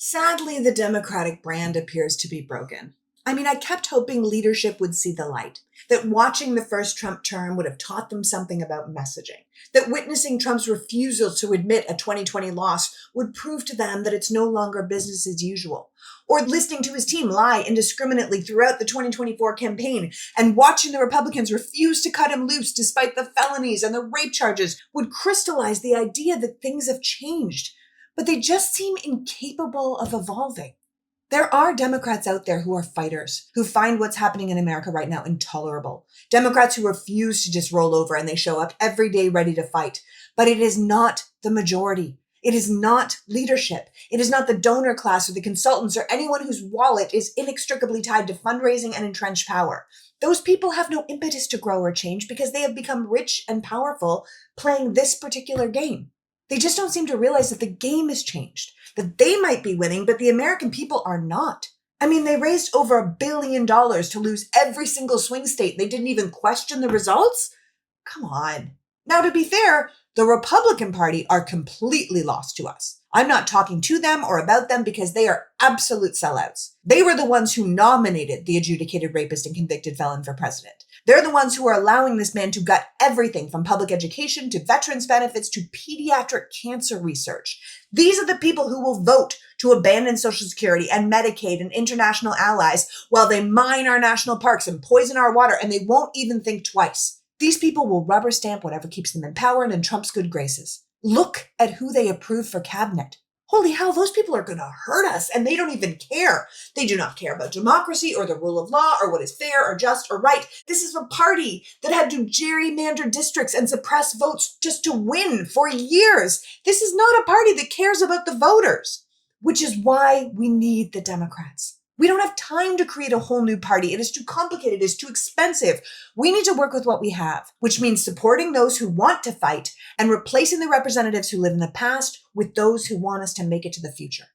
Sadly, the Democratic brand appears to be broken. I kept hoping leadership would see the light, that watching the first Trump term would have taught them something about messaging, that witnessing Trump's refusal to admit a 2020 loss would prove to them that it's no longer business as usual, or listening to his team lie indiscriminately throughout the 2024 campaign and watching the Republicans refuse to cut him loose despite the felonies and the rape charges would crystallize the idea that things have changed, but they just seem incapable of evolving. There are Democrats out there who are fighters, who find what's happening in America right now intolerable. Democrats who refuse to just roll over and they show up every day ready to fight. But it is not the majority. It is not leadership. It is not the donor class or the consultants or anyone whose wallet is inextricably tied to fundraising and entrenched power. Those people have no impetus to grow or change because they have become rich and powerful playing this particular game. They just don't seem to realize that the game has changed, that they might be winning, but the American people are not. They raised over $1 billion to lose every single swing state. They didn't even question the results? Come on. Now, to be fair, the Republican Party are completely lost to us. I'm not talking to them or about them because they are absolute sellouts. They were the ones who nominated the adjudicated rapist and convicted felon for president. They're the ones who are allowing this man to gut everything from public education to veterans benefits to pediatric cancer research. These are the people who will vote to abandon Social Security and Medicaid and international allies while they mine our national parks and poison our water, and they won't even think twice. These people will rubber stamp whatever keeps them in power and in Trump's good graces. Look at who they approved for cabinet. Holy hell, those people are going to hurt us, and they don't even care. They do not care about democracy or the rule of law or what is fair or just or right. This is a party that had to gerrymander districts and suppress votes just to win for years. This is not a party that cares about the voters, which is why we need the Democrats. We don't have time to create a whole new party. It is too complicated. It is too expensive. We need to work with what we have, which means supporting those who want to fight and replacing the representatives who live in the past with those who want us to make it to the future.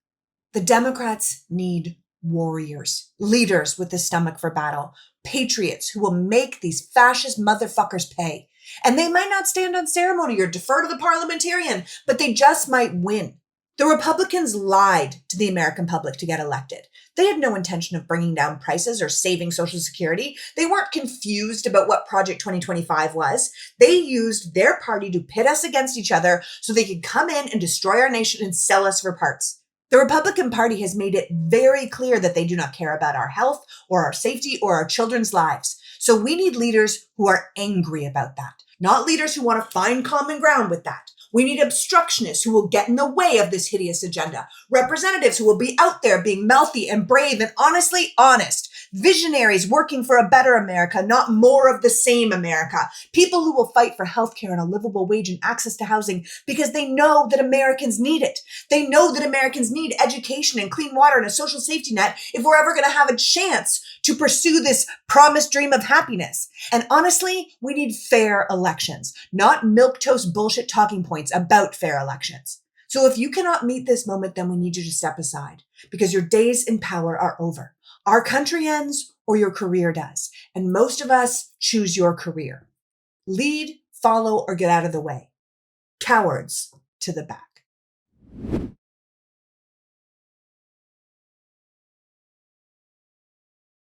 The Democrats need warriors, leaders with the stomach for battle, patriots who will make these fascist motherfuckers pay. And they might not stand on ceremony or defer to the parliamentarian, but they just might win. The Republicans lied to the American public to get elected. They had no intention of bringing down prices or saving Social Security. They weren't confused about what Project 2025 was. They used their party to pit us against each other so they could come in and destroy our nation and sell us for parts. The Republican Party has made it very clear that they do not care about our health or our safety or our children's lives. So we need leaders who are angry about that, not leaders who want to find common ground with that. We need obstructionists who will get in the way of this hideous agenda. Representatives who will be out there being mouthy and brave and honestly honest. Visionaries working for a better America, not more of the same America. People who will fight for healthcare and a livable wage and access to housing because they know that Americans need it. They know that Americans need education and clean water and a social safety net if we're ever going to have a chance to pursue this promised dream of happiness. And honestly, we need fair elections, not milquetoast bullshit talking points about fair elections. So if you cannot meet this moment, then we need you to step aside because your days in power are over. Our country ends or your career does. And most of us choose your career. Lead, follow, or get out of the way. Cowards to the back.